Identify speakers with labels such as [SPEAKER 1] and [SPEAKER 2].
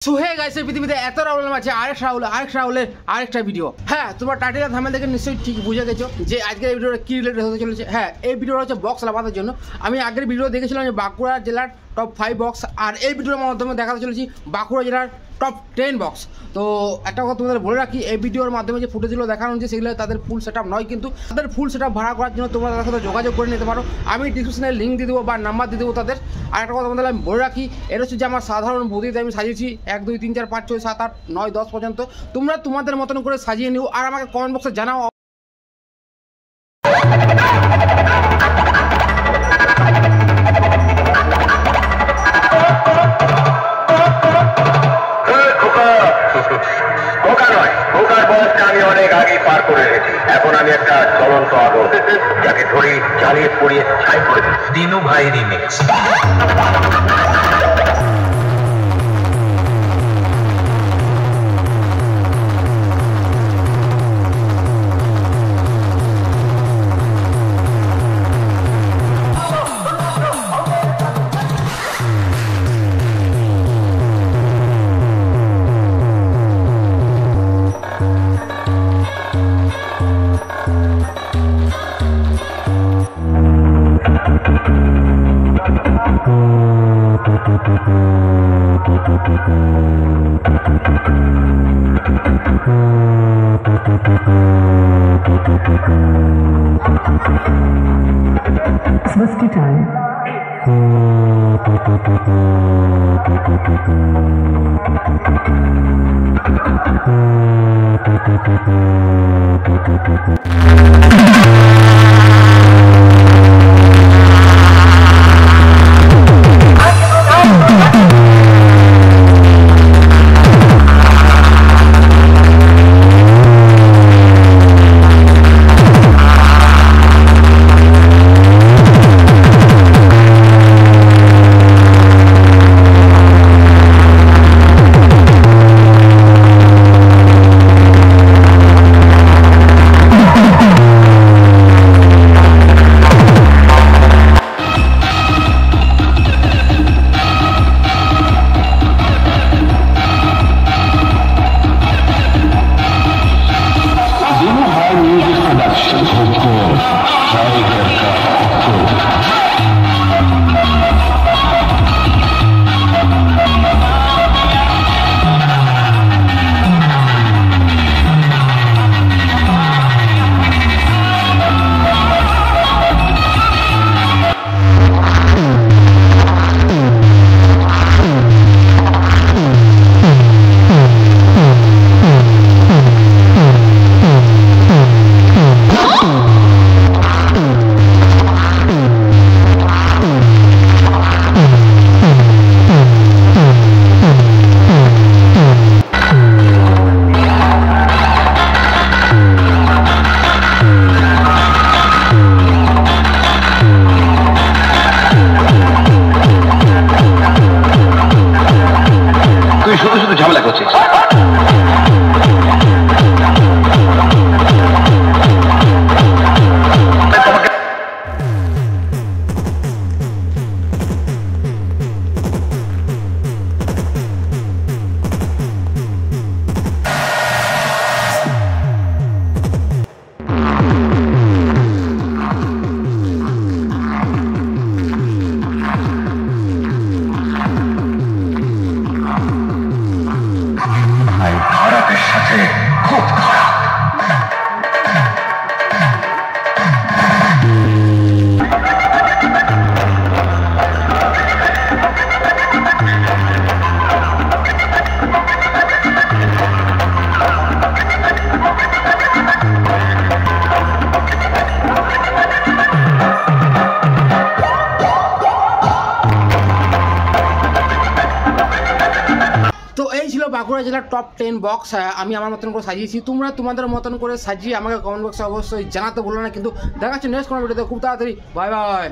[SPEAKER 1] So hey guys, এই পৃথিবীতে এত রাহুল আছে, আরেক রাহুলের আরেকটা ভিডিও। হ্যাঁ, তোমার টাইটেল আর থাম্বনেল দেখে নিশ্চয়ই ঠিক বুঝে গেছো যে আজকের এই ভিডিওটা কি রিলেটেড হতে চলেছে। হ্যাঁ, এই ভিডিওটা হচ্ছে বক্স লাভাদের জন্য। আমি আগের ভিডিও দেখেছিলাম যে বাঁকুড়া জেলার টপ 5 বক্স, আর এই ভিডিওর মাধ্যমে দেখাতে চলেছি বাঁকুড়া জেলার টপ 10 বক্স। তো একটা কথা তোমাদের বলে রাখি, এই ভিডিওর মাধ্যমে যে ফুটেজগুলো দেখানো হচ্ছে সেগুলো তাদের ফুল সেট আপ নয়, কিন্তু তাদের ফুল সেট আপ ভাড়া করার জন্য তোমরা তাদের সাথে যোগাযোগ করে নিতে পারো। আমি ডিসক্রিপশনে লিঙ্ক দিয়ে দেবো বা নাম্বার দিয়ে দেবো তাদের। আর একটা কথা তোমাদের আমি বলে রাখি, এটা হচ্ছে যে আমার সাধারণ বুদ্ধিতে আমি সাজিয়েছি 1 2 3 4 5 6 7 8 9 10 পর্যন্ত। তোমরা তোমাদের মতন করে সাজিয়ে নিও আর আমাকে কমেন্ট বক্সে জানাও।
[SPEAKER 2] আমি অনেক আগে পার করে রেখেছি। এখন আমি একটা চলন্ত আগুন, যাকে ধরে জ্বালিয়ে পুড়িয়ে ছাই করে দিই। দিনু ভাই রিমিক্স।
[SPEAKER 3] Swifty time. শুধু ঝামেলা করছিস। ভারতের সাথে খুব খারাপ।
[SPEAKER 1] তো এই ছিল বাঁকুড়া জেলার টপ 10 বক্স। আমি আমার মতন করে সাজিয়েছি, তোমরা তোমাদের মতন করে সাজিয়ে আমাকে কমেন্ট বক্সে অবশ্যই জানাতে বলো না। কিন্তু দেখা যাচ্ছে নেক্সট কোনো ভিডিওতে খুব তাড়াতাড়ি। Bye bye.